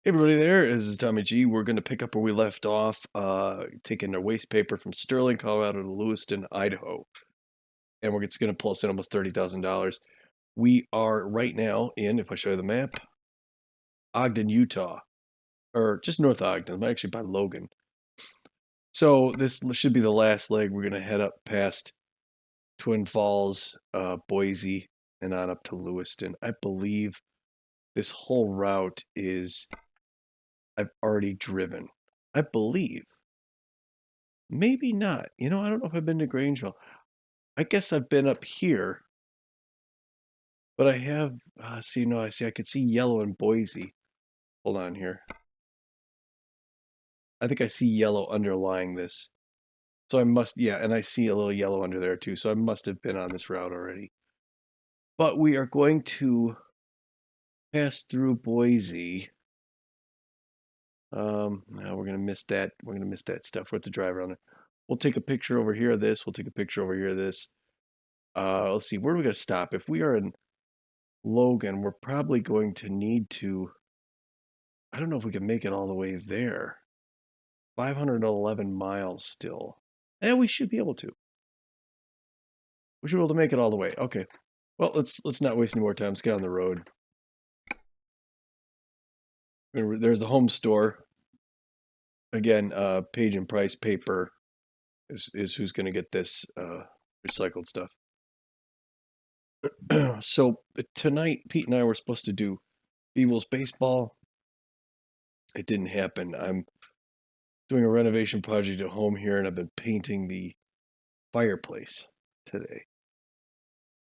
Hey everybody there, this is Tommy G. We're going to pick up where we left off, taking a waste paper from Stirling, Colorado to Lewiston, Idaho. And we're just going to pull us in almost $30,000. We are right now in, if I show you the map, Ogden, Utah. Or just north of Ogden, I'm actually by Logan. So this should be the last leg. We're going to head up past Twin Falls, Boise, and on up to Lewiston. I believe this whole route is I've already driven. I believe. Maybe not. You know, I don't know if I've been to Grangeville. I guess I've been up here, but I have, I could see yellow in Boise. Hold on here. I think I see yellow underlying this. So I must, yeah, and I see a little yellow under there too. So I must have been on this route already. But we are going to pass through Boise. Now we're gonna miss that. We're gonna miss that stuff. We're at the drive around it. We'll take a picture over here of this. We'll take a picture over here of this. Let's see, where are we gonna stop? If we are in Logan, we're probably going to need to, I don't know if we can make it all the way there. 511 miles still. And we should be able to. We should be able to make it all the way. Okay. Well, let's not waste any more time. Let's get on the road. There's the home store. Again, Page and Price paper is who's going to get this recycled stuff. So tonight, Pete and I were supposed to do Beagles baseball. It didn't happen. I'm doing a renovation project at home here, and I've been painting the fireplace today.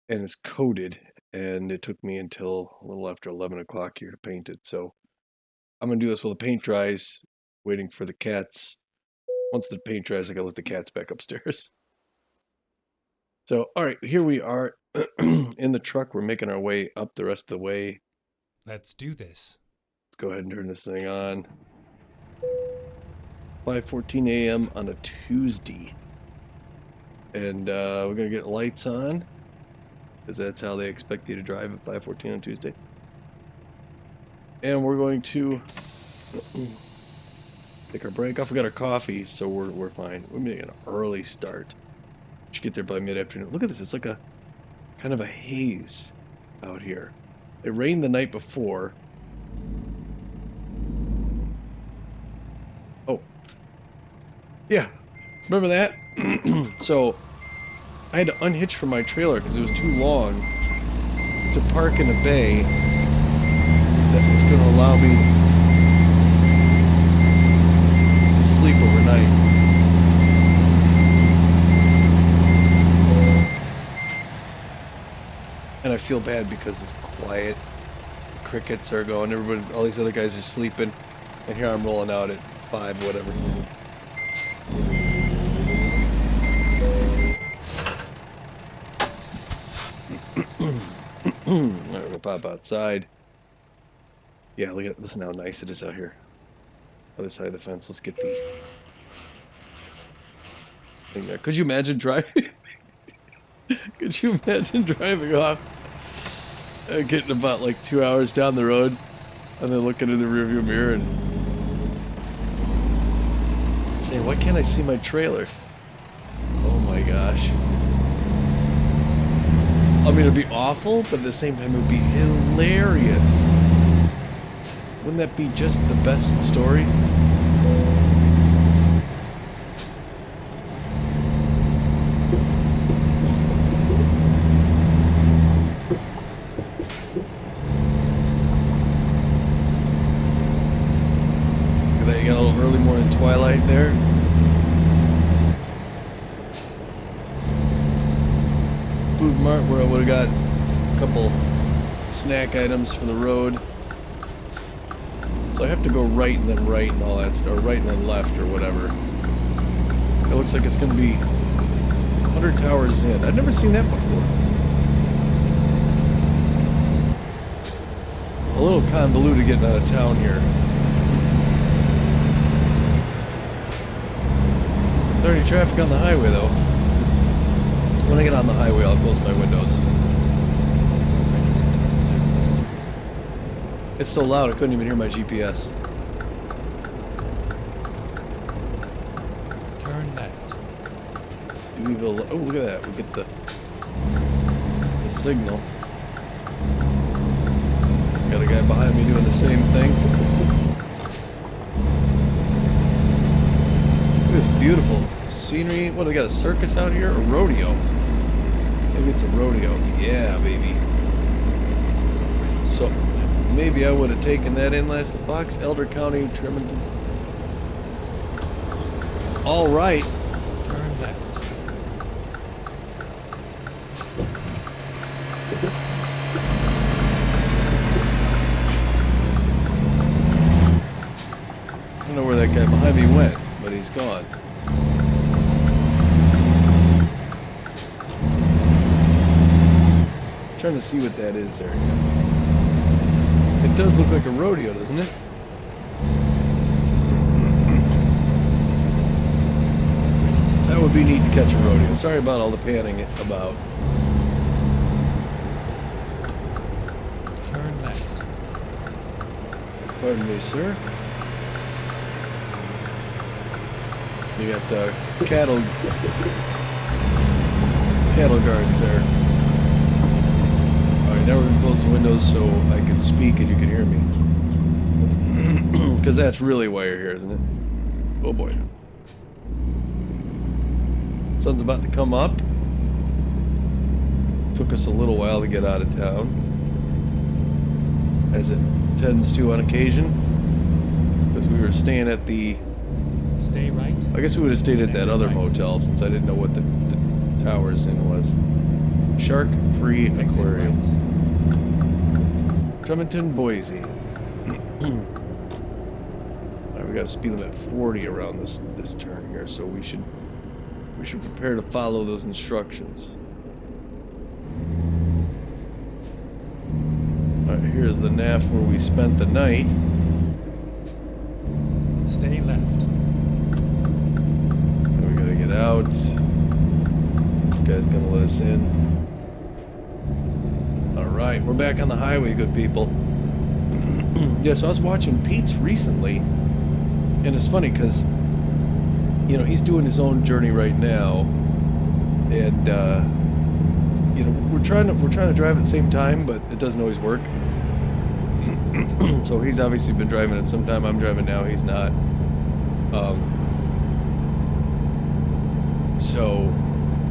And it's coated, and it took me until a little after 11 o'clock here to paint it. So I'm going to do this while the paint dries, waiting for the cats. Once the paint dries, I got to let the cats back upstairs. So, all right, here we are in the truck. We're making our way up the rest of the way. Let's do this. Let's go ahead and turn this thing on. 5:14 a.m. on a Tuesday. And we're going to get lights on, because that's how they expect you to drive at 5:14 on Tuesday. And we're going to take our break off. We got our coffee, so we're fine. We're making an early start. Should get there by mid-afternoon. Look at this. It's like a kind of a haze out here. It rained the night before. Oh. Yeah. Remember that? So I had to unhitch from my trailer because it was too long to park in a bay that was going to allow me to sleep overnight. And I feel bad because it's quiet. Crickets are going. Everybody, all these other guys are sleeping, and here I'm rolling out at 5, whatever. I'm gonna pop outside. Yeah, look at listen how nice it is out here. Other side of the fence. Let's get the thing there. Could you imagine driving? Could you imagine driving off and getting about like 2 hours down the road and then looking in the rearview mirror and saying, why can't I see my trailer? Oh my gosh. I mean, it'd be awful, but at the same time, it would be hilarious. Wouldn't that be just the best story? You got a little early morning twilight there. Food Mart, where I would have got a couple snack items for the road. So I have to go right and then right and all that stuff, or right and then left or whatever. It looks like it's going to be 100 towers in. I've never seen that before. A little convoluted getting out of town here. There's already traffic on the highway though. When I get on the highway, I'll close my windows. It's so loud I couldn't even hear my GPS. Louisville. Oh, look at that. We get the signal. Got a guy behind me doing the same thing. Look at this beautiful scenery. What, we got a circus out here? A rodeo? Maybe it's a rodeo. Yeah, baby. So, maybe I would have taken that in last box. Elder County, Tremonton. All right. Turn left. I don't know where that guy behind me went, but he's gone. I'm trying to see what that is there. It does look like a rodeo, doesn't it? That would be neat to catch a rodeo. Sorry about all the panning about. Turn left. Pardon me, sir. You got cattle guards there. Alright, now we're going to close the windows so I can speak and you can hear me. Because that's really why you're here, isn't it? Oh boy. Sun's about to come up. Took us a little while to get out of town, as it tends to on occasion, because we were staying at the... Stay right. I guess we would have stayed at that other Right. motel since I didn't know what the tower's in was. Shark-free Exit aquarium. right. Tremonton, Boise. Alright, we got a speed limit of 40 around this turn here, so we should prepare to follow those instructions. Alright, here's the NAF where we spent the night. Stay left. Now we gotta get out. This guy's gonna let us in. Alright, we're back on the highway, good people. Yeah, so I was watching Pete's recently, and it's funny because, you know, he's doing his own journey right now, and you know, we're trying to drive at the same time, but it doesn't always work. So he's obviously been driving at some time. I'm driving now. He's not. So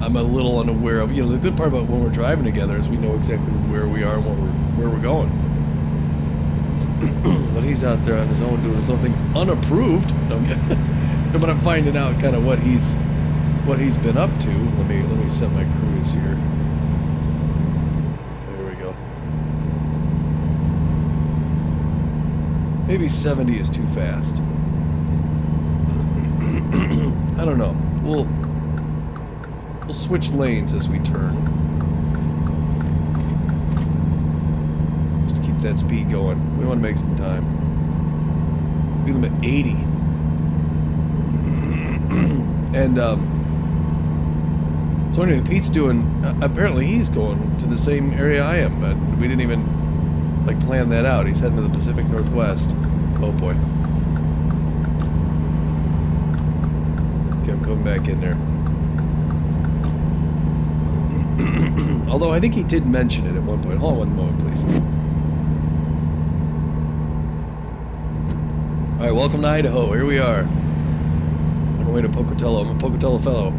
I'm a little unaware of. You know, the good part about when we're driving together is we know exactly where we are and where we're going. But he's out there on his own doing something unapproved. Okay. But I'm finding out kind of what he's been up to. Let me set my cruise here. There we go. Maybe 70 is too fast. I don't know. We'll switch lanes as we turn. Just to keep that speed going. We want to make some time. Be them at 80. And so anyway, Pete's doing. Apparently, he's going to the same area I am, but we didn't even like plan that out. He's heading to the Pacific Northwest. Oh boy. Okay, I'm coming back in there. Although I think he did mention it at one point. Hold on one moment, please. All right, welcome to Idaho. Here we are. On our way to Pocatello. I'm a Pocatello fellow.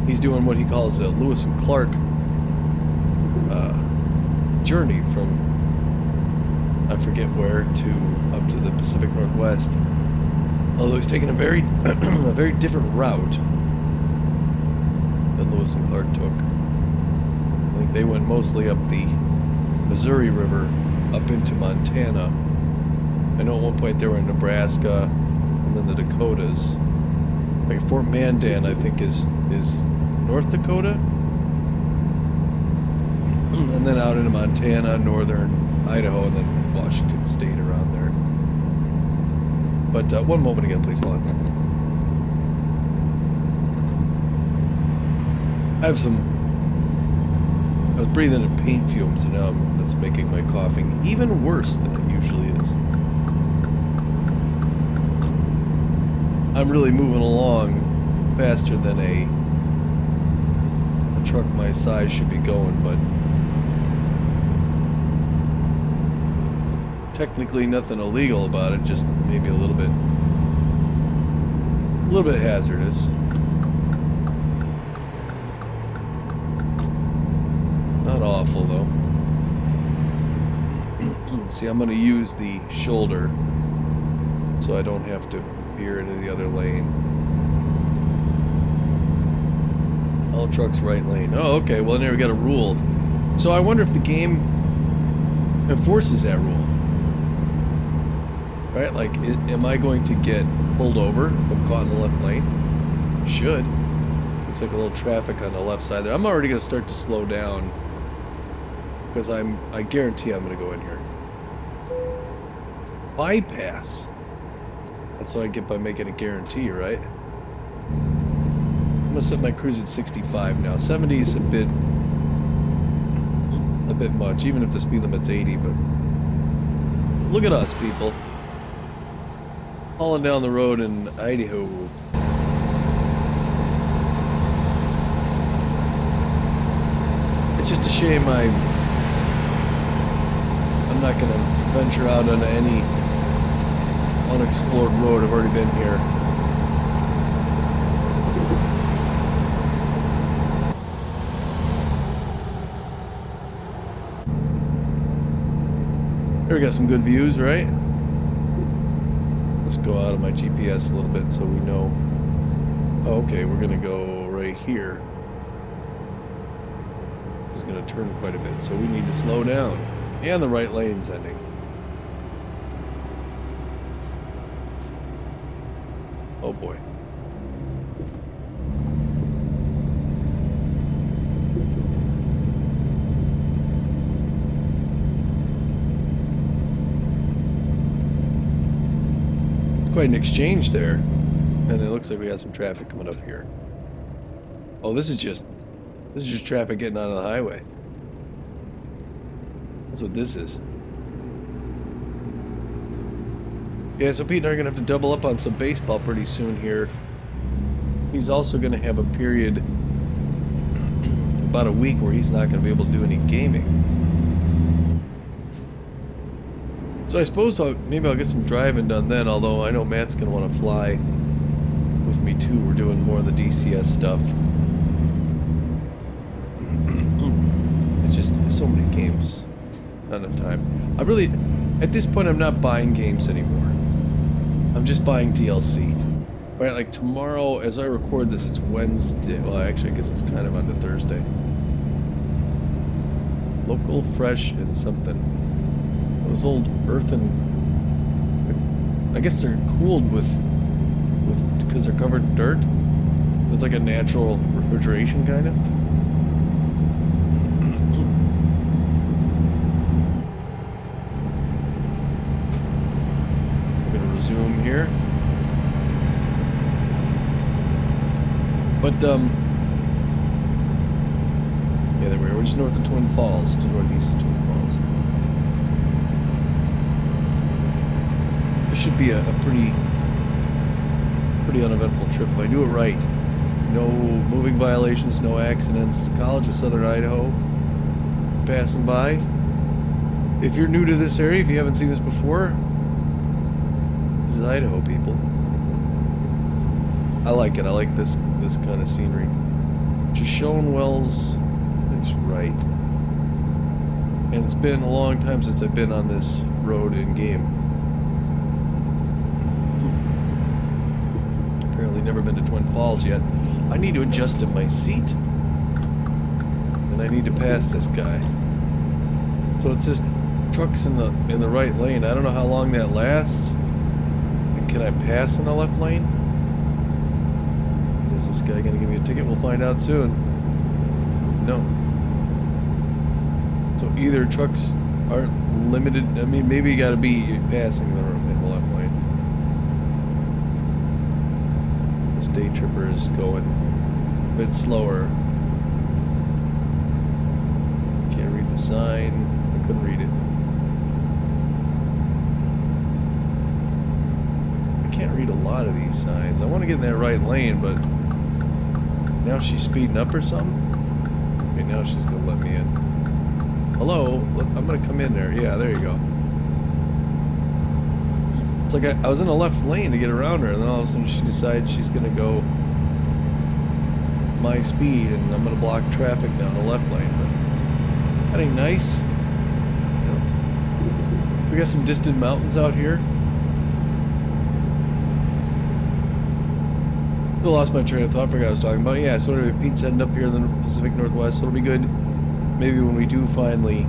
He's doing what he calls the Lewis and Clark journey from I forget where to up to the Pacific Northwest. Although he's taking a very a very different route than Lewis and Clark took. I think they went mostly up the Missouri River up into Montana. I know at one point they were in Nebraska and then the Dakotas. Like Fort Mandan, I think is North Dakota, and then out into Montana, northern Idaho, and then Washington State around there. But one moment again, please. Hold on. I was breathing in paint fumes, and now that's making my coughing even worse than it usually is. I'm really moving along faster than a truck my size should be going, but technically nothing illegal about it, just maybe a little bit hazardous. Not awful though. See, I'm gonna use the shoulder so I don't have to veer into the other lane. All trucks right lane. Oh, okay, well now we got a rule. So I wonder if the game enforces that rule. Right, like, am I going to get pulled over if I'm caught in the left lane? Should. Looks like a little traffic on the left side there. I'm already gonna start to slow down because I guarantee I'm gonna go in here. Bypass. That's what I get by making a guarantee, right? I'm gonna set my cruise at 65 now. 70 is a bit much, even if the speed limit's 80, but look at us, people. Hauling down the road in Idaho. It's just a shame I'm not gonna venture out on any unexplored road. I've already been here. Here we got some good views, right? Let's go out of my GPS a little bit so we know. Oh, okay, we're gonna go right here. This is gonna turn quite a bit, so we need to slow down. And the right lane's ending. Oh boy. Quite an exchange there, and it looks like we got some traffic coming up here. Oh, this is just traffic getting onto the highway. That's what this is. Yeah, so Pete and I are gonna have to double up on some baseball pretty soon here. He's also gonna have a period about a week where he's not gonna be able to do any gaming. So I suppose maybe I'll get some driving done then, although I know Matt's going to want to fly with me too. We're doing more of the DCS stuff. It's just so many games. Not enough time. At this point, I'm not buying games anymore. I'm just buying DLC. Right, like tomorrow, as I record this, it's Wednesday. Well, actually, I guess it's kind of onto Thursday. Local, fresh, and something. Those old earthen, I guess they're cooled with because they're covered in dirt. It's like a natural refrigeration kind of. We're gonna resume here, but yeah, there we are. We're just north of Twin Falls, to northeast of Twin Falls. This should be a pretty uneventful trip if I do it right. No moving violations, no accidents. College of Southern Idaho. Passing by. If you're new to this area, if you haven't seen this before, this is Idaho, people. I like it. I like this kind of scenery. Just showing Wells looks right. And it's been a long time since I've been on this road in game. Never been to Twin Falls yet. I need to adjust in my seat, and I need to pass this guy. So it says trucks in the right lane. I don't know how long that lasts. And can I pass in the left lane? Is this guy gonna give me a ticket? We'll find out soon. No. So either trucks aren't limited. I mean, maybe you gotta be passing in the left lane. Day tripper is going a bit slower. Can't read the sign. I couldn't read it. I can't read a lot of these signs. I want to get in that right lane, but Now she's speeding up or something? Okay, now she's gonna let me in. Hello? I'm gonna come in there. Yeah, there you go. It's like I was in the left lane to get around her, and then all of a sudden she decides she's gonna go my speed, and I'm gonna block traffic down the left lane. But that ain't nice. You know, we got some distant mountains out here. I lost my train of thought. I forgot what I was talking about. Yeah, so anyway, Pete's heading up here in the Pacific Northwest, so it'll be good. Maybe when we do finally,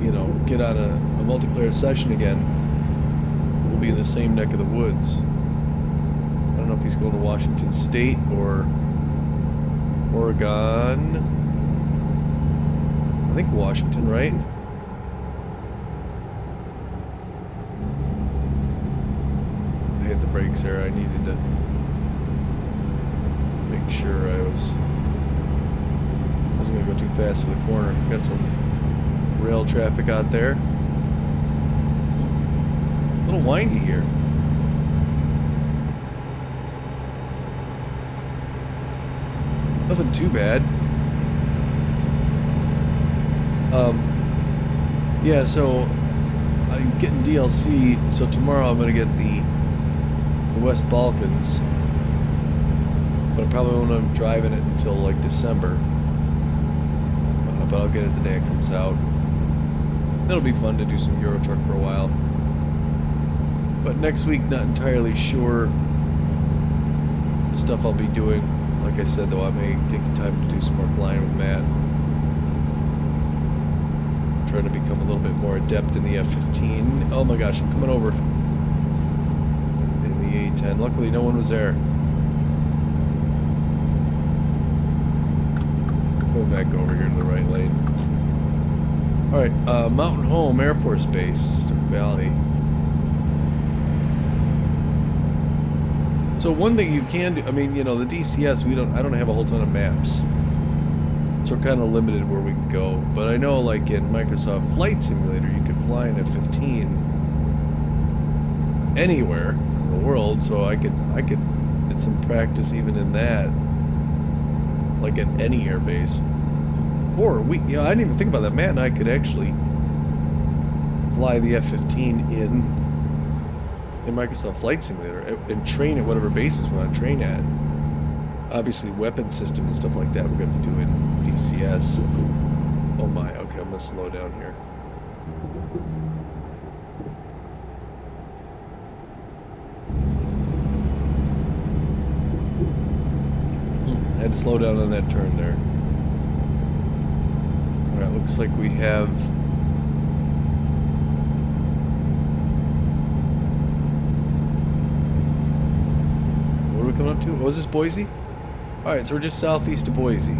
you know, get on a multiplayer session again, we'll be in the same neck of the woods. I don't know if he's going to Washington State or Oregon. I think Washington, right? I hit the brakes there. I needed to make sure I wasn't going to go too fast for the corner. Got some rail traffic out there. A little windy here. Nothing too bad. Yeah, so I'm getting DLC, so tomorrow I'm gonna get the West Balkans, but I probably won't end up driving it until like December. But I'll get it the day it comes out. It'll be fun to do some Euro Truck for a while. But next week, not entirely sure the stuff I'll be doing. Like I said, though, I may take the time to do some more flying with Matt. I'm trying to become a little bit more adept in the F-15. Oh my gosh, I'm coming over in the A-10. Luckily, no one was there. Go back over here to the right lane. Alright, Mountain Home Air Force Base, Stark Valley. So one thing you can do, I mean, you know, the DCS, I don't have a whole ton of maps. So we're kind of limited where we can go. But I know, like in Microsoft Flight Simulator, you could fly an F-15 anywhere in the world, so I could get some practice even in that, like at any air base. Or I didn't even think about that. Matt and I could actually fly the F-15 in Microsoft Flight Simulator and train at whatever bases we want to train at. Obviously, weapon system and stuff like that we're going to do in DCS. Oh my, okay, I'm going to slow down here. I had to slow down on that turn there. Alright, looks like we have... What are we coming up to? Oh, is this Boise? Alright, so we're just southeast of Boise.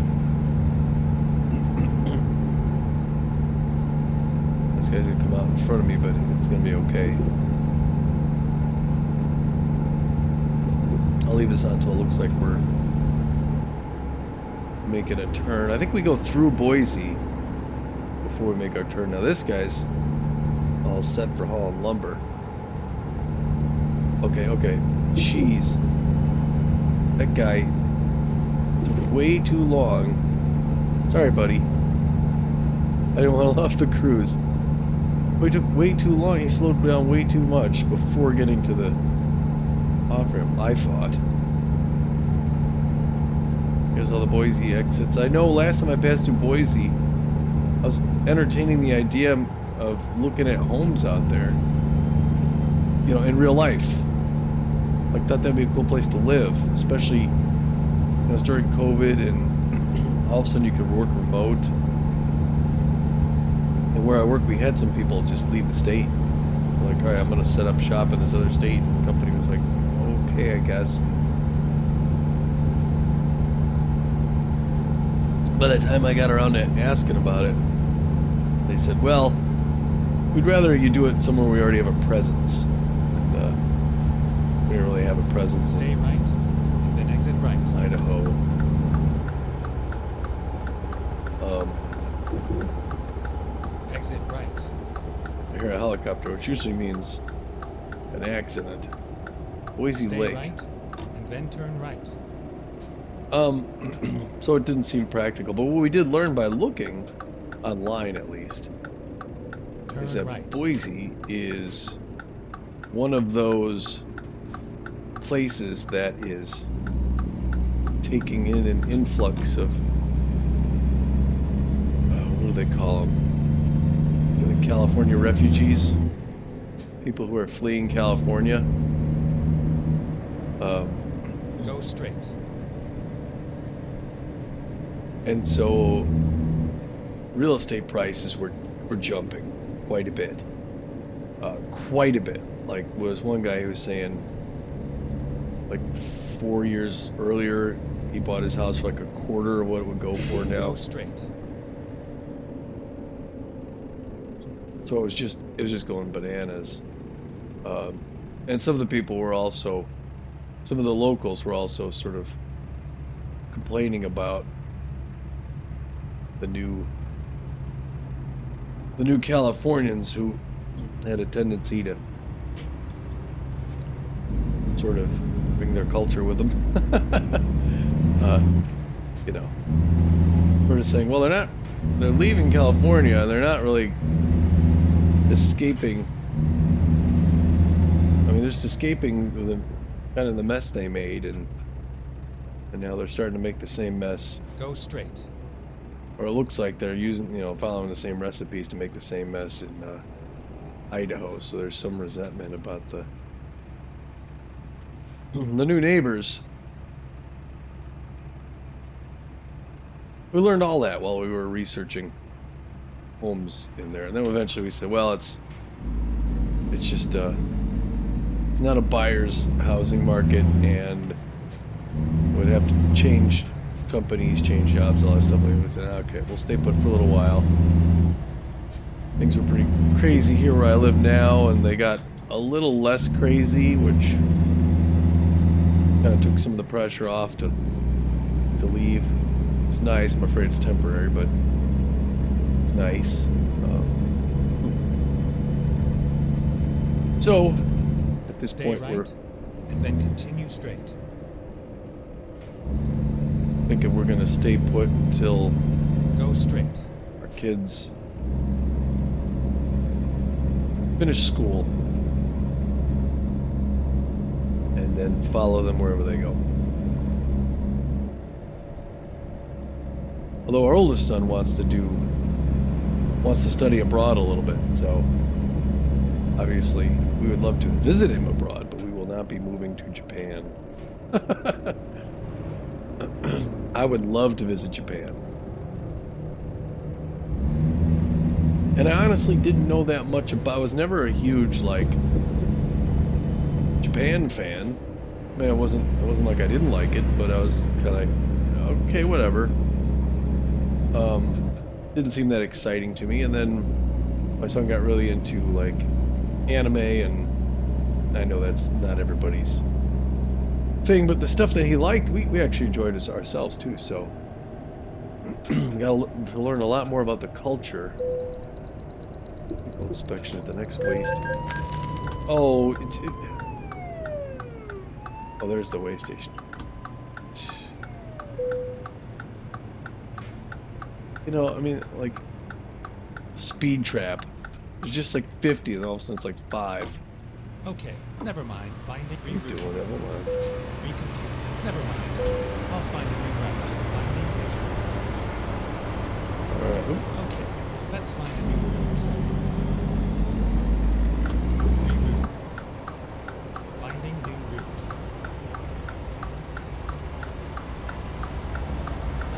This guy's gonna come out in front of me, but it's gonna be okay. I'll leave this on until it looks like we're making a turn. I think we go through Boise before we make our turn. Now this guy's all set for hauling lumber. Okay, okay. Jeez. That guy took way too long. Sorry, buddy. I didn't want to off the cruise. But he took way too long. He slowed down way too much before getting to the off-ramp, I thought. Here's all the Boise exits. I know last time I passed through Boise, I was entertaining the idea of looking at homes out there. You know, in real life. Like, thought that'd be a cool place to live, especially, you know, during COVID, and all of a sudden you could work remote. And where I work, we had some people just leave the state. They're like, all right, I'm going to set up shop in this other state. And the company was like, okay, I guess. By the time I got around to asking about it, they said, well, we'd rather you do it somewhere we already have a presence. And we don't really have a presence Stay right, and then exit right. Idaho. Exit right. I hear a helicopter, which usually means an accident. Boise Stay Lake. right, and then turn right. So it didn't seem practical. But what we did learn by looking online, at least, is Turn that right. Boise is one of those places that is taking in an influx of what do they call them? The California refugees, people who are fleeing California. Go straight. And so real estate prices were jumping quite a bit. Quite a bit. Like, was one guy who was saying, like, 4 years earlier, he bought his house for like a quarter of what it would go for now. Go straight. So it was just going bananas. And some of the people were also, some of the locals were also sort of complaining about the new Californians who had a tendency to sort of bring their culture with them. You know, sort of saying, well, they're leaving California, they're not really escaping. I mean, they're just escaping the kind of the mess they made, and now they're starting to make the same mess. Go straight. Or it looks like they're using, following the same recipes to make the same mess in Idaho. So there's some resentment about the new neighbors. We learned all that while we were researching homes in there, and then eventually we said, well, it's just it's not a buyer's housing market, and we'd have to change companies, change jobs, all that stuff. Like we said, okay, we'll stay put for a little while. Things were pretty crazy here where I live now, and they got a little less crazy, which kind of took some of the pressure off to leave. It's nice. I'm afraid it's temporary, but it's nice. So at this Stay point, right, we're and then continue straight. thinking we're gonna stay put until Go straight. our kids finish school, and then follow them wherever they go. Although our oldest son wants to study abroad a little bit, so obviously we would love to visit him abroad, but we will not be moving to Japan. I would love to visit Japan. And I honestly didn't know that much about. I was never a huge Japan fan. I mean, it wasn't like I didn't like it, but I was kind of okay, whatever. Didn't seem that exciting to me. And then my son got really into anime, and I know that's not everybody's thing, but the stuff that he liked, we actually enjoyed it ourselves too. So we got to learn a lot more about the culture. Vehicle inspection at the next waste. Oh, oh, there's the way station. I mean, speed trap. It's just 50, and all of a sudden it's 5. Okay, never mind. Finding Doing reroute. it, hold on. Recompute. Never mind. I'll find a new route. Finding. Alright, Okay, let's find a new route. Reroute. Finding new route.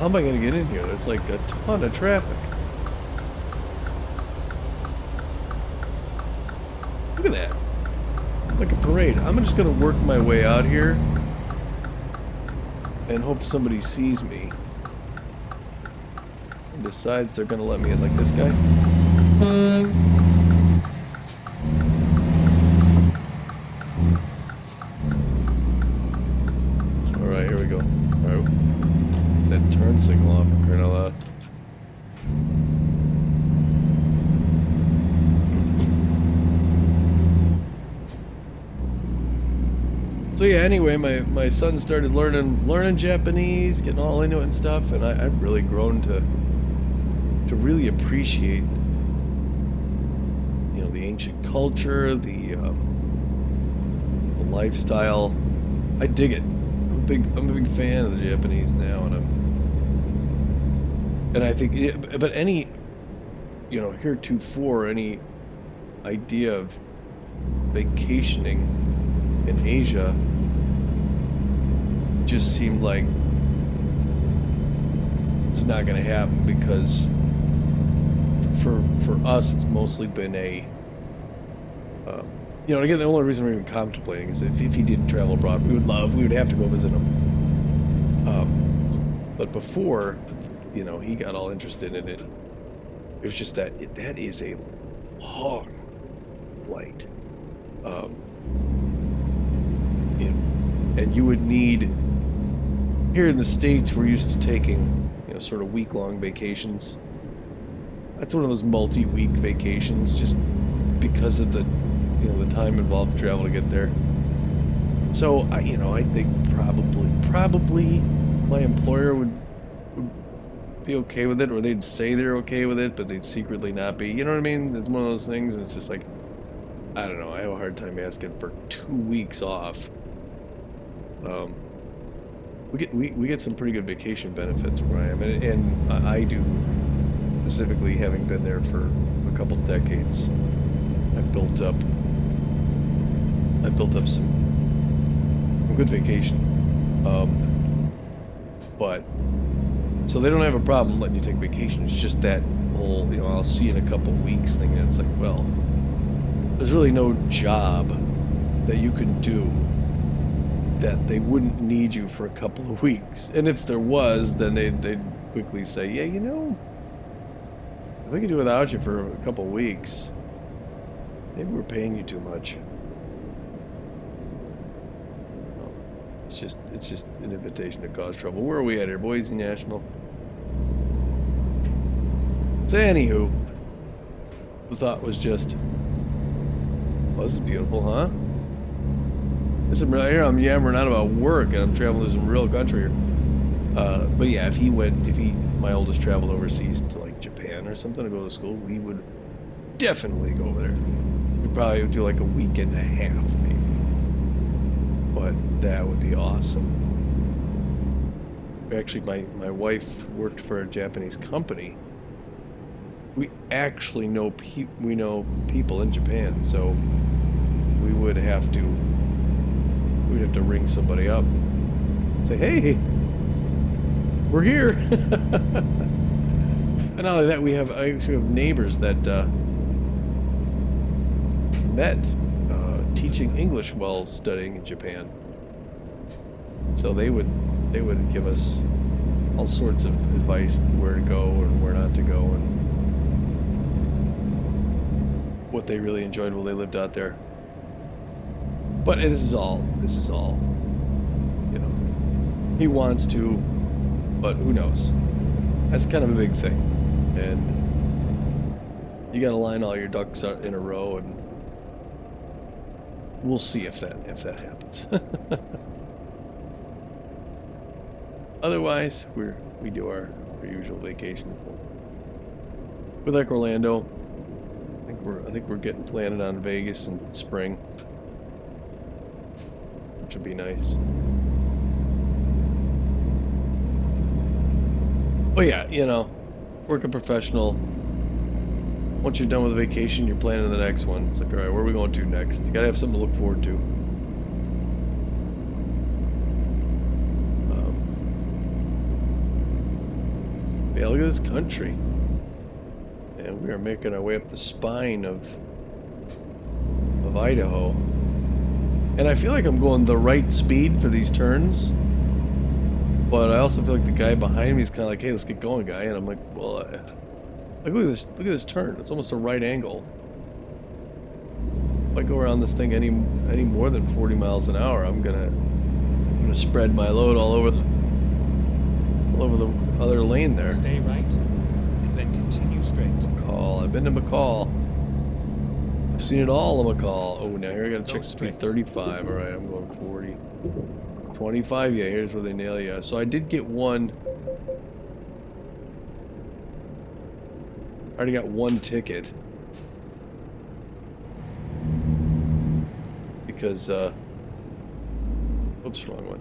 how am I gonna get in here? There's a ton of traffic. Look at that. It's like a parade. I'm just gonna work my way out here and hope somebody sees me and decides they're gonna let me in, like this guy. Alright, here we go. Sorry. That turn signal off, for crying out loud. So So yeah, anyway, my son started learning Japanese, getting all into it and stuff, and I've really grown to really appreciate, the ancient culture, the lifestyle. I dig it. I'm a big fan of the Japanese now, and I think, but any, heretofore, any idea of vacationing in Asia just seemed like it's not going to happen because for us it's mostly been um, again, the only reason we're even contemplating is if he did travel abroad, we would have to go visit him. But before, he got all interested in it. It was just that is a long flight. Um, and you would need, here in the States, we're used to taking, sort of week-long vacations. That's one of those multi-week vacations, just because of the time involved to travel to get there. So I think probably my employer would be okay with it, or they'd say they're okay with it, but they'd secretly not be. You know what I mean? It's one of those things, and it's just like, I don't know. I have a hard time asking for 2 weeks off. We get some pretty good vacation benefits where I am, and I do, specifically having been there for a couple decades. I've built up some good vacation. But so they don't have a problem letting you take vacation. It's just that whole, I'll see you in a couple weeks thing. And it's like, well, there's really no job that you can do that they wouldn't need you for a couple of weeks. And if there was, then they'd quickly say, yeah, if we could do without you for a couple of weeks, maybe we're paying you too much. It's just an invitation to cause trouble. Where are we at here? Boise National. So anywho, the thought was just, well, this is beautiful, huh? Here I'm yammering out about work, and I'm traveling to some real country here. But yeah, if my oldest traveled overseas to like Japan or something to go to school, we would definitely go over there. We'd probably do like a week and a half, maybe. But that would be awesome. Actually, my wife worked for a Japanese company. We actually know people in Japan, so we'd have to ring somebody up, say, hey, we're here. And not only that, I actually have neighbors that met teaching English while studying in Japan. So they would give us all sorts of advice, where to go and where not to go, and what they really enjoyed while they lived out there. But this is all, he wants to, but who knows? That's kind of a big thing, and you got to line all your ducks out in a row, and we'll see if that happens. Otherwise, we do our usual vacation. We like Orlando. I think we're getting planted on Vegas in spring, which would be nice. But yeah, working professional. Once you're done with the vacation, you're planning the next one. It's like, all right, where are we going to next? You gotta have something to look forward to. Yeah, look at this country. And we are making our way up the spine of Idaho. And I feel like I'm going the right speed for these turns. But I also feel like the guy behind me is kind of like, hey, let's get going, guy. And I'm like, well, look at this turn. It's almost a right angle. If I go around this thing any more than 40 miles an hour, I'm gonna spread my load all over the other lane there. Stay right, and then continue straight. McCall. I've been to McCall. I've seen it all on McCall. Oh, now here I gotta Go check the speed. straight. 35. All right, I'm going 40. 25. Yeah, here's where they nail you. So I did get one. I already got one ticket. Because, oops, wrong one.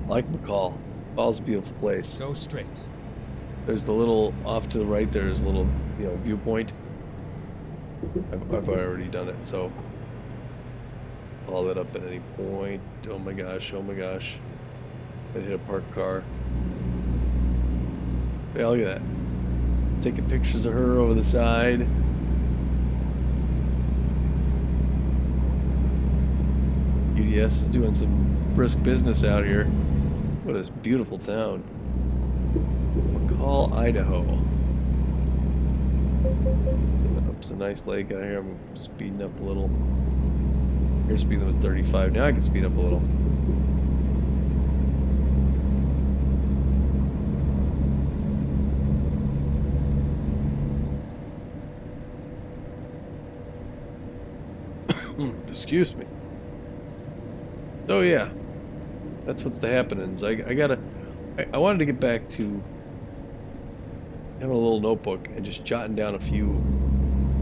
I like McCall. McCall's a beautiful place. Go straight. There's the little, off to the right there's a little, viewpoint. I've already done it, so follow that up at any point. Oh my gosh, oh my gosh. I hit a parked car. Yeah, look at that. Taking pictures of her over the side. UDS is doing some brisk business out here. What a beautiful town. McCall, Idaho. It's a nice lake out here. I'm speeding up a little. Here's speeding with 35. Now I can speed up a little. Excuse me. Oh yeah, that's what's the happenings. I wanted to get back to having a little notebook and just jotting down a few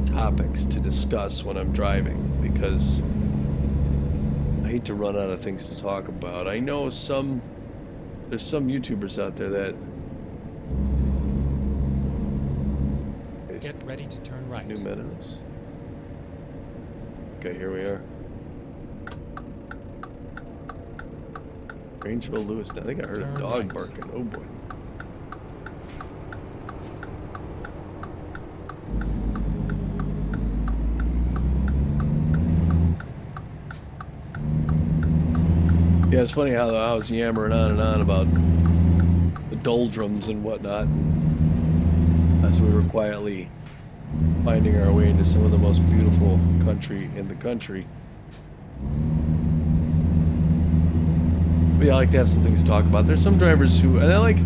topics to discuss when I'm driving, because I hate to run out of things to talk about. I know there's some YouTubers out there that Get ready to turn right. New Meadows. Okay, here we are. Grangeville, Lewiston. I think I heard a dog barking. Oh boy. Yeah, it's funny how I was yammering on and on about the doldrums and whatnot, as we were quietly finding our way into some of the most beautiful country in the country. But yeah, I like to have some things to talk about. There's some drivers who, and I like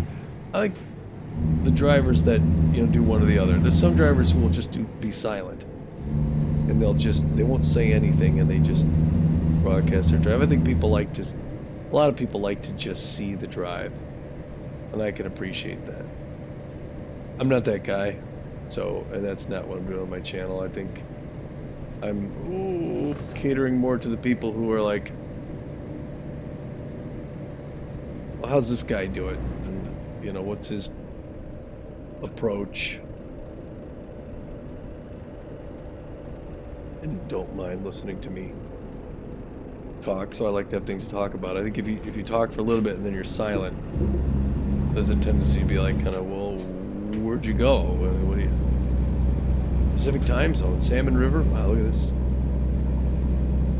the drivers that, do one or the other. There's some drivers who will just be silent, and they won't say anything, and they just broadcast their drive. I think a lot of people like to just see the drive, and I can appreciate that. I'm not that guy, and that's not what I'm doing on my channel. I think I'm catering more to the people who are like, well, how's this guy do it? And, what's his approach? And don't mind listening to me talk, so I like to have things to talk about. I think if you talk for a little bit and then you're silent, there's a tendency to be like, kind of, well, where'd you go? What do you... Pacific time zone, Salmon River? Wow, look at this.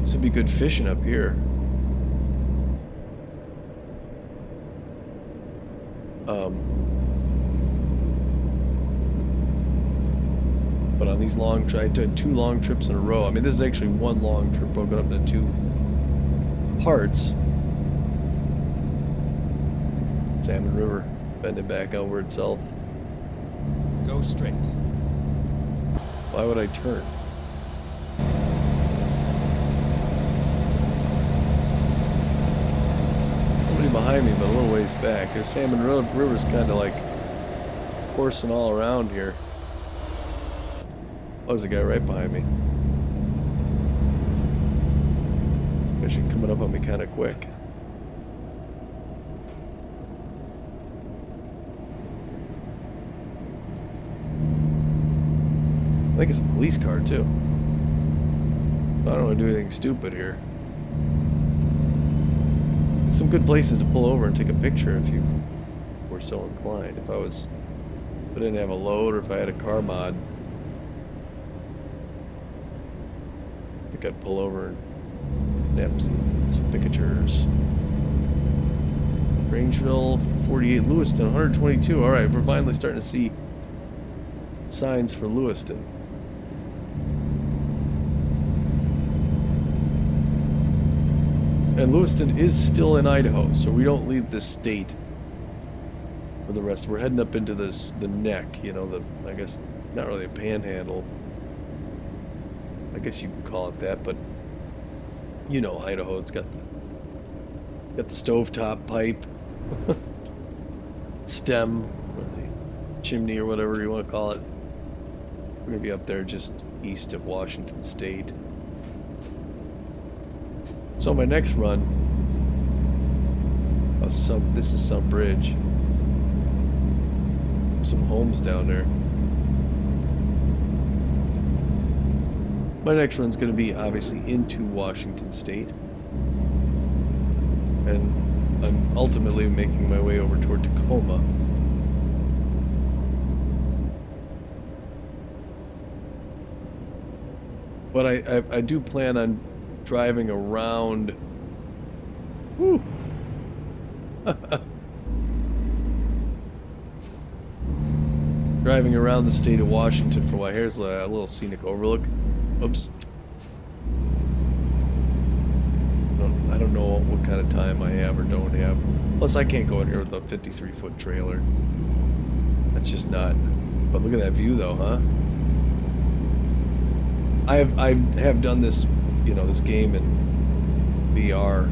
This would be good fishing up here. But on these I did 2 long trips in a row. I mean, this is actually one long trip broken up into 2 parts. Salmon River bending back over itself. Go straight. Why would I turn? Somebody behind me, but a little ways back. The Salmon River's kind of like coursing all around here. Oh, there's a guy right behind me. Actually coming up on me kind of quick. I think it's a police car too. I don't want to do anything stupid here. There's some good places to pull over and take a picture if you were so inclined. If I didn't have a load, or if I had a car mod, I think I'd pull over and nab some pictures. Grangeville, 48, Lewiston, 122. All right, we're finally starting to see signs for Lewiston. And Lewiston is still in Idaho, so we don't leave this state for the rest. We're heading up into the neck, I guess not really a panhandle. I guess you can call it that, but you know, Idaho, it's got the stovetop pipe, stem, or the chimney, or whatever you want to call it. We're gonna be up there just east of Washington State. So my next run, this is some bridge, some homes down there. My next run's gonna be obviously into Washington State, and I'm ultimately making my way over toward Tacoma. But I do plan on driving around. Woo. Driving around the state of Washington for a while. Here's a little scenic overlook. Oops. I don't know what kind of time I have or don't have. Plus, I can't go in here with a 53-foot trailer. That's just not. But look at that view, though, huh? I have done this, you know, this game in VR.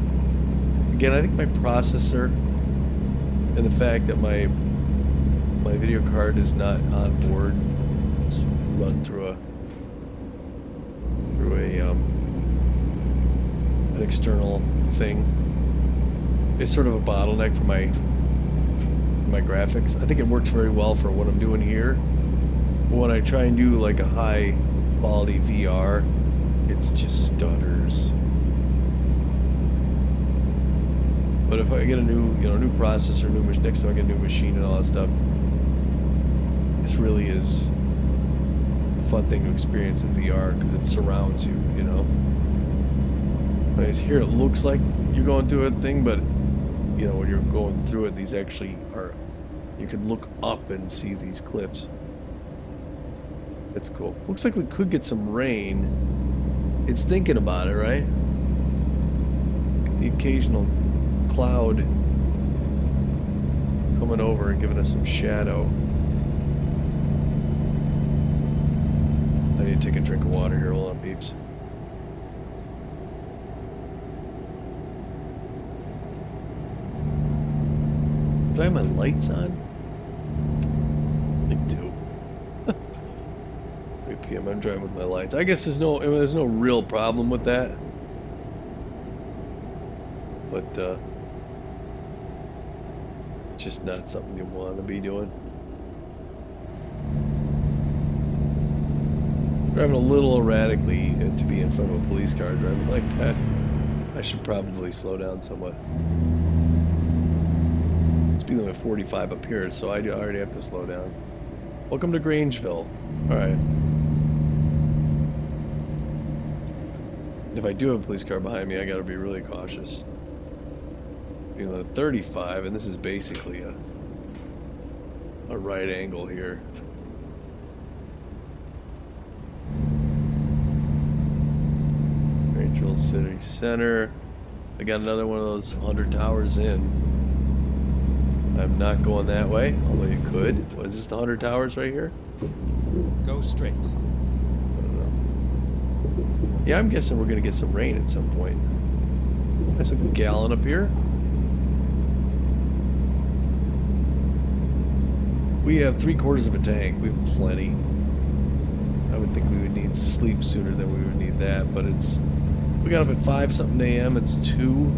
Again, I think my processor and the fact that my video card is not on board. It's run through an external thing. It's sort of a bottleneck for my graphics. I think it works very well for what I'm doing here. But when I try and do like a high quality VR, it's just stutters. But if I get a new processor, next time I get a new machine and all that stuff, this really is a fun thing to experience in VR because it surrounds you, you know. Right here it looks like you're going through a thing, but you know, when you're going through it, these actually are, you can look up and see these cliffs. That's cool. Looks like we could get some rain. It's thinking about it, right? Get the occasional cloud coming over and giving us some shadow. I need to take a drink of water here. Hold on, peeps. Do I have my lights on? I do. 3 p.m. I'm driving with my lights. I guess there's no real problem with that. But it's just not something you want to be doing. Driving a little erratically to be in front of a police car driving like that. I should probably slow down somewhat. Speed limit 45 up here, so I already have to slow down. Welcome to Grangeville. Alright. If I do have a police car behind me, I gotta be really cautious. You know, 35, and this is basically a right angle here. Grangeville City Center. I got another one of those 100 towers in. I'm not going that way, although you could. What, is this the 100 towers right here? Go straight. I don't know. Yeah, I'm guessing we're gonna get some rain at some point. There's a gallon up here. We have 3/4 of a tank. We have plenty. I would think we would need sleep sooner than we would need that, but we got up at 5 something a.m. It's 2.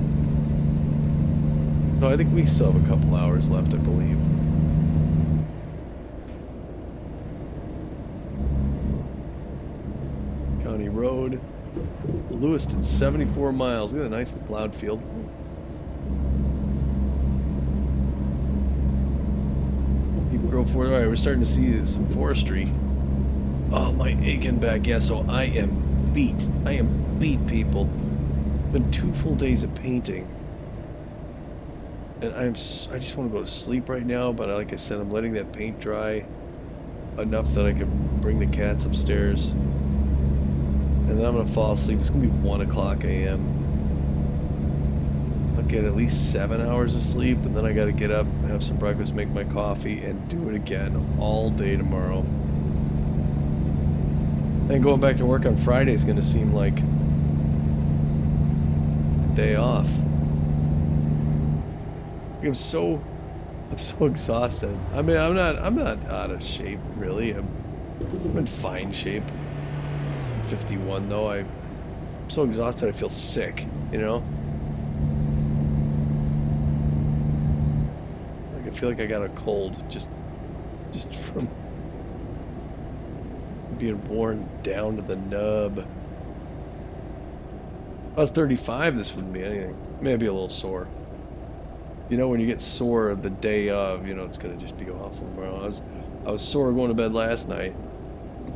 No, I think we still have a couple hours left, I believe. County Road. Lewiston, 74 miles. Look at a nicely plowed field. Keep growing forward. Alright, we're starting to see some forestry. Oh, my aching back. Yeah, so I am beat. I am beat, people. It's been 2 full days of painting. And I just want to go to sleep right now, but like I said, I'm letting that paint dry enough that I can bring the cats upstairs. And then I'm going to fall asleep. It's going to be 1 o'clock a.m. I'll get at least 7 hours of sleep, and then I got to get up, have some breakfast, make my coffee, and do it again all day tomorrow. And going back to work on Friday is going to seem like a day off. I'm so exhausted. I mean, I'm not out of shape really. I'm in fine shape. I'm 51 though. I'm so exhausted I feel sick, you know? Like I feel like I got a cold just from being worn down to the nub. If I was 35, this wouldn't be anything. Maybe a little sore. You know, when you get sore the day of, you know, it's gonna just be awful tomorrow. I was sore going to bed last night,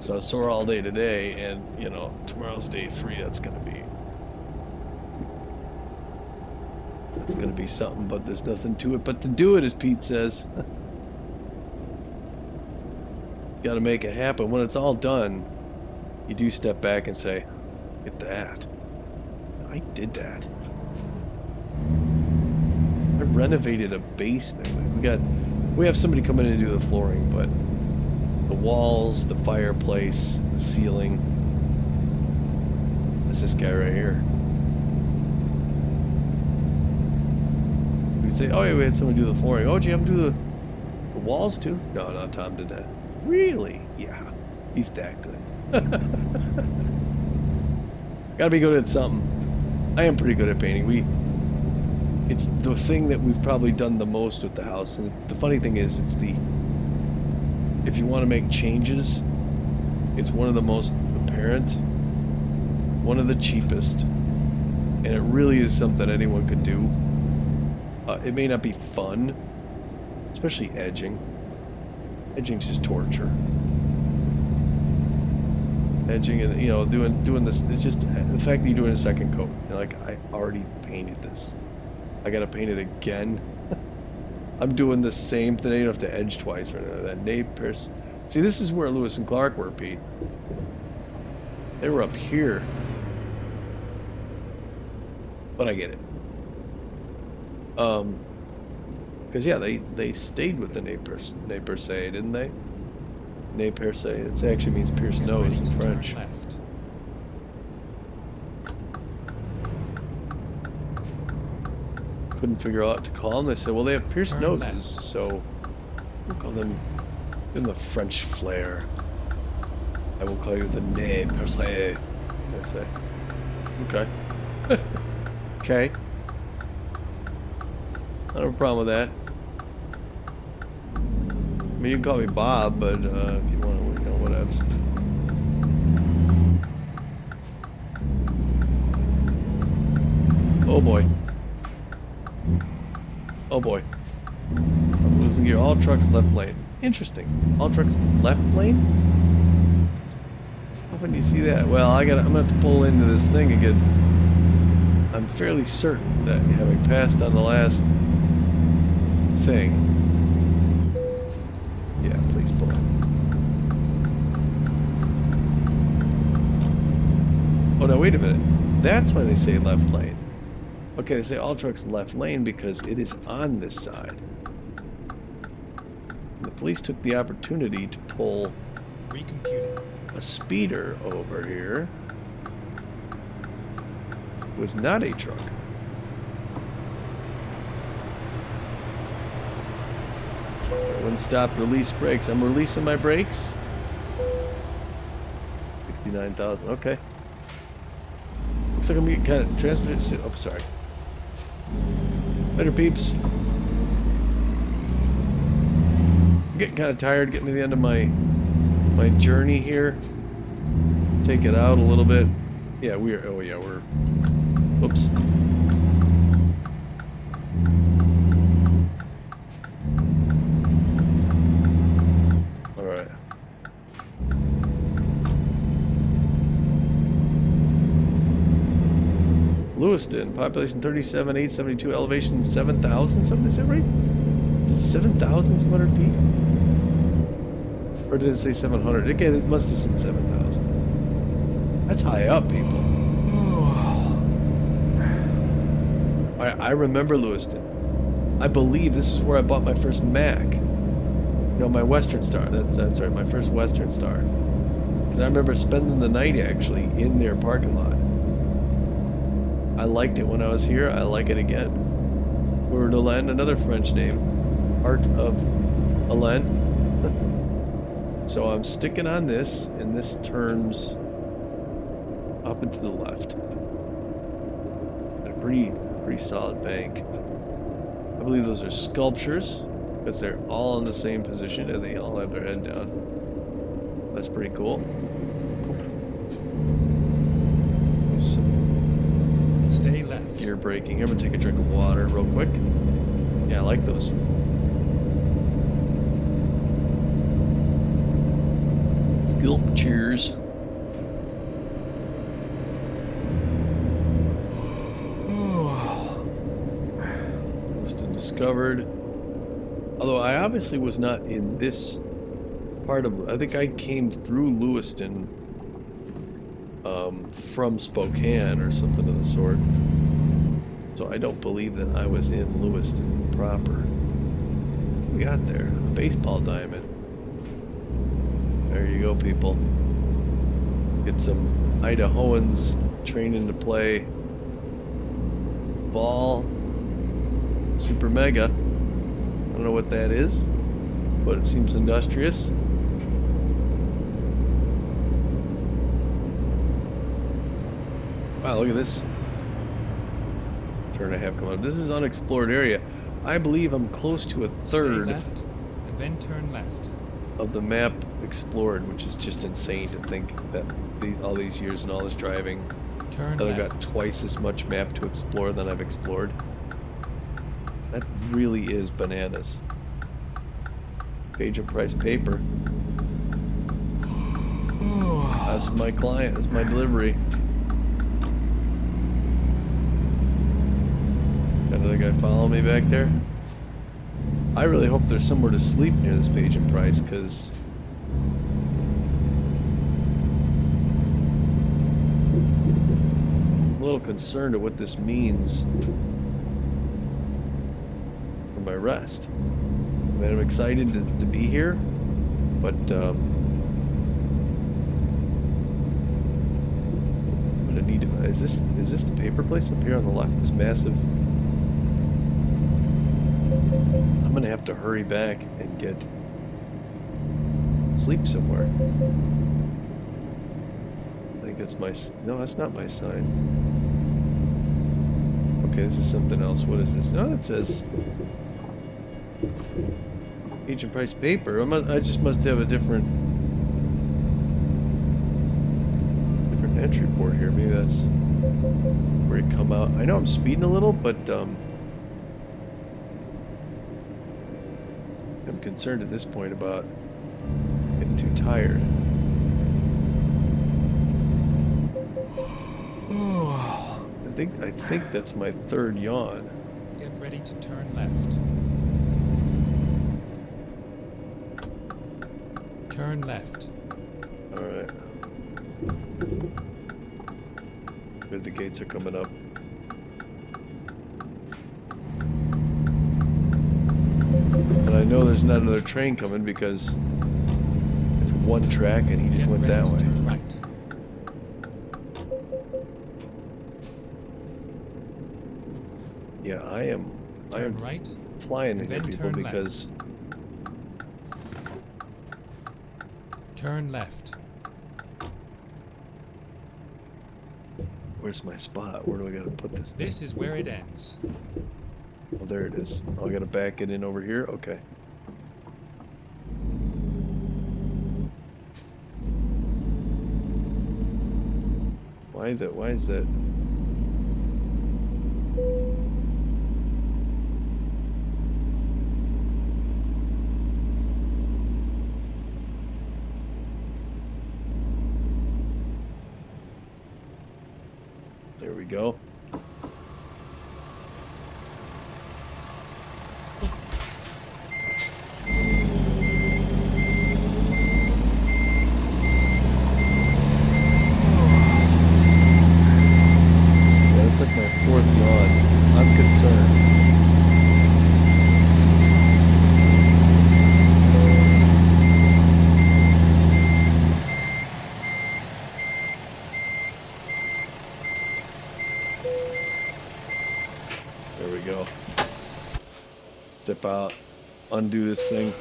so I was sore all day today, and you know, tomorrow's day 3. That's gonna be something. But there's nothing to it but to do it, as Pete says. Got to make it happen. When it's all done, you do step back and say, "Look at that! I did that. I renovated a basement. We have somebody come in and do the flooring, but the walls, the fireplace, the ceiling. That's this guy right here. We'd say, oh yeah, we had someone do the flooring. Oh, did you have him do the walls too? No, Tom did that. Really? Yeah, he's that good. Gotta be good at something. I am pretty good at painting. It's the thing that we've probably done the most with the house. And the funny thing is, if you want to make changes, it's one of the most apparent, one of the cheapest, and it really is something anyone could do. It may not be fun, especially edging. Edging's just torture. Edging and, you know, doing this, it's just the fact that you're doing a second coat. You're like, I already painted this. I gotta paint it again. I'm doing the same thing. You don't have to edge twice or that neighbors. See, this is where Lewis and Clark were, Pete. They were up here. But I get it. Because yeah, they stayed with the neighbors say, didn't they? Neighbors say. It actually means pierce nose in French. Couldn't figure out what to call them. They said, well, they have pierced noses, so we'll call them in the French flair. I will call you the nez percé. I say, okay, okay. I don't have a problem with that. I mean, you can call me Bob, but if you want to, you know, whatevs. Oh boy. Oh boy. I'm losing gear. All trucks left lane. Interesting. All trucks left lane? How can you see that? Well, I'm gonna have to pull into this thing again. I'm fairly certain that having passed on the last thing. Yeah, please pull in. Oh no, wait a minute. That's why they say left lane. Okay, they say all trucks left lane because it is on this side. And the police took the opportunity to pull a speeder over here. It was not a truck. One stop, release brakes. I'm releasing my brakes. 69,000. Okay. Looks like I'm getting kind of transported. Oh, sorry. Later, peeps. I'm getting kind of tired, getting to the end of my journey here. Take it out a little bit. Yeah, we're. Oh yeah, we're. Oops. All right. Lewiston, population 37,872, elevation 7,000 something, is that right? Is it 7,700 feet? Or did it say 700? Again, it must have said 7,000. That's high up, people. I remember Lewiston. I believe this is where I bought my first Mac. You know, my Western Star. That's right, my first Western Star. Because I remember spending the night actually in their parking lot. I liked it when I was here. I like it again. We're to land another French name, Art of Alain. So I'm sticking on this, and this turns up and to the left. A pretty solid bank. I believe those are sculptures, because they're all in the same position and they all have their head down. That's pretty cool. Stay left. Gear braking. I'm gonna take a drink of water real quick. Yeah, I like those. Sculptures. Lewiston discovered. Although I obviously was not in this part of. I think I came through Lewiston from Spokane or something of the sort. So I don't believe that I was in Lewiston proper. We got there. A baseball diamond. There you go, people. Get some Idahoans training to play ball. Super Mega. I don't know what that is, but it seems industrious. Wow, look at this. Turn I have come up. This is unexplored area. I believe I'm close to a third. Stay left, and then turn left. Of the map explored, which is just insane to think that all these years and all this driving, Turn that I've left. got twice as much map to explore than I've explored. That really is bananas. Page of price paper. That's my client. That's my delivery. Got another guy following me back there. I really hope there's somewhere to sleep near this page in price, because I'm a little concerned at what this means for my rest. I mean, I'm excited to be here, but I'm gonna need to. Is this the paper place up here on the left? This massive. I'm gonna have to hurry back and get sleep somewhere. I think that's my. No, that's not my sign. Okay, this is something else. What is this? No, it says agent price paper. I just must have a different entry port here. Maybe that's where it come out. I know I'm speeding a little, but I'm concerned at this point about getting too tired. I think that's my third yawn. Get ready to turn left. Turn left. All right. Good, the gates are coming up. And I know there's not another train coming because it's one track and he just went that way. Turn right. Yeah, I am Right. flying And into then people turn left. because Turn left. where's my spot? Where do I gotta put this thing? This is where it ends. Oh, there it is. Oh, I gotta back it in over here? Okay. Why is that? There we go. That's like my fourth yawn. I'm concerned. we go. Step out. Undo this thing.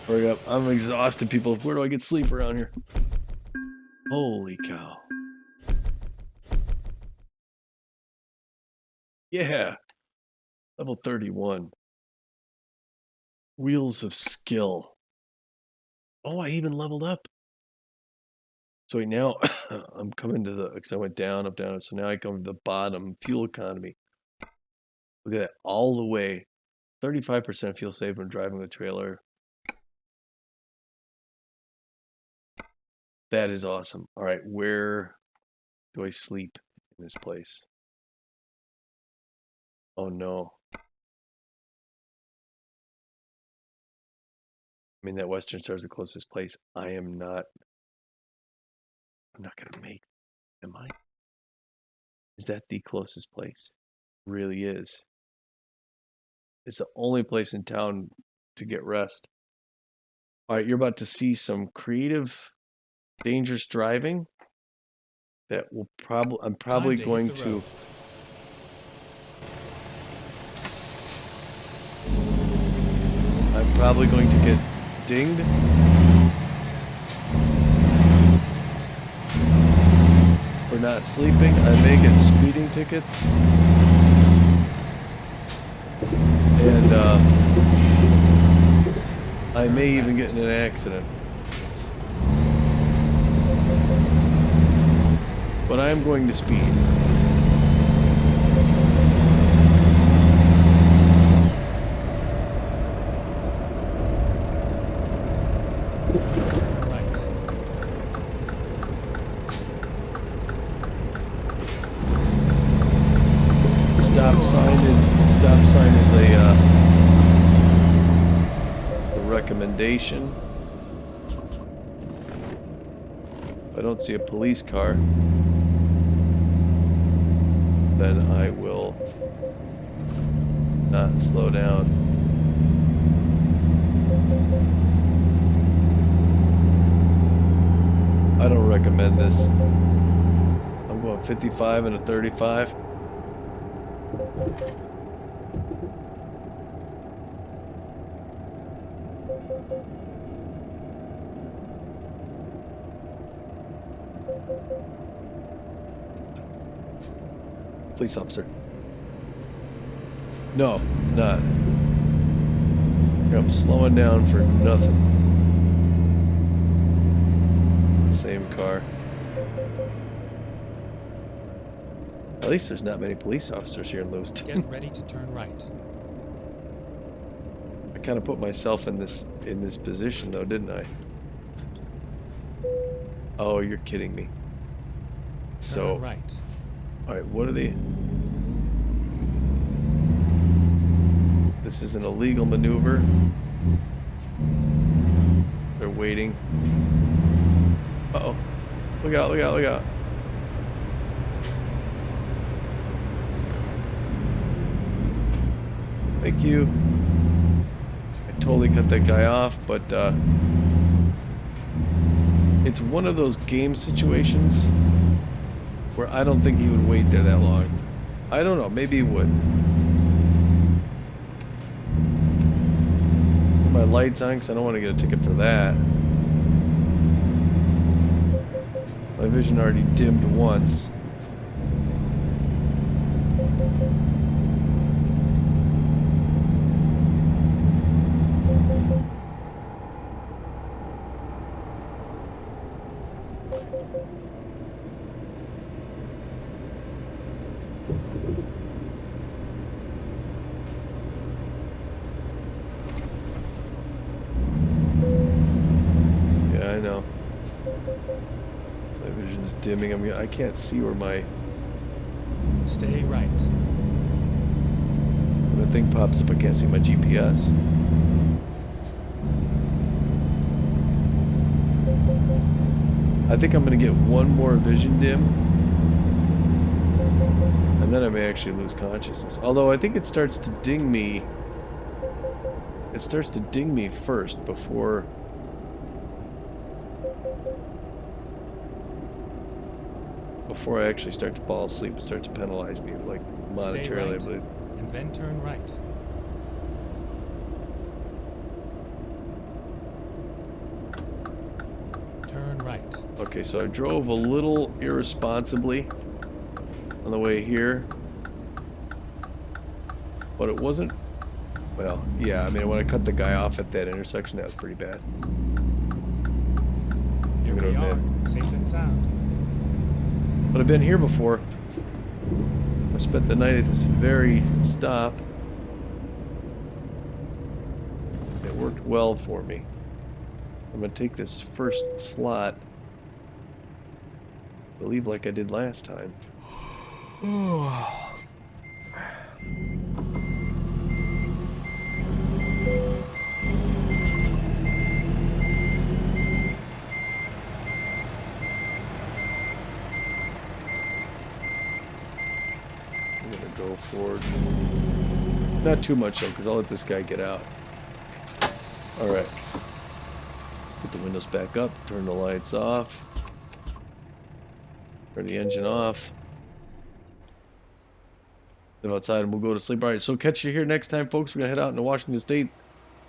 Hurry up. I'm exhausted, people. Where do I get sleep around here? Holy cow. Yeah. Level 31. Wheels of Skill. Oh, I even leveled up. So right now, I'm coming to the, because I went down, up, down. So now I come to the bottom, fuel economy. Look at that, all the way. 35% fuel saved when driving the trailer. That is awesome. All right, where do I sleep in this place? Oh no. I mean, that Western Star is the closest place. I'm not gonna make, am I? Is that the closest place? It really is. It's the only place in town to get rest. All right, you're about to see some creative, dangerous driving that will probably, I'm probably Time to hit going the to, road. I'm probably going to get dinged. For not sleeping. I may get speeding tickets. And I may even get in an accident. But I'm going to speed. Stop sign is a recommendation. If I don't see a police car, then I will not slow down. I don't recommend this. I'm going 55 and a 35. Police officer. No, it's not. I'm slowing down for nothing. Same car. At least there's not many police officers here in Lewiston. Get ready to turn right. I kind of put myself in this position though, didn't I? Oh, you're kidding me. So, turn right. All right, what are they? This is an illegal maneuver. They're waiting. Uh-oh. Look out, look out, look out. Thank you. I totally cut that guy off, but it's one of those game situations where I don't think he would wait there that long. I don't know, maybe he would. Put my lights on because I don't want to get a ticket for that. My vision already dimmed once. Yeah, I know. My vision is dimming. I can't see where my... Stay right. When the thing pops up, I can't see my GPS. I think I'm going to get one more vision dim. And then I may actually lose consciousness. Although I think it starts to ding me. It starts to ding me first before... Before I actually start to fall asleep, it starts to penalize me, like Stay monetarily, I right, believe. and then turn right. Turn right. Okay, so I drove a little irresponsibly on the way here, but it wasn't, well, yeah, I mean, when I cut the guy off at that intersection, that was pretty bad. Here I'm gonna we admit. are, safe and sound. But I've been here before. I spent the night at this very stop. It worked well for me. I'm gonna take this first slot, I believe like I did last time. I'm gonna go forward. Not too much though, because I'll let this guy get out. Alright. Put the windows back up, turn the lights off. Turn the engine off. Live outside and we'll go to sleep. Alright, so catch you here next time, folks. We're gonna head out into Washington State.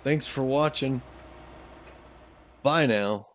Thanks for watching. Bye now.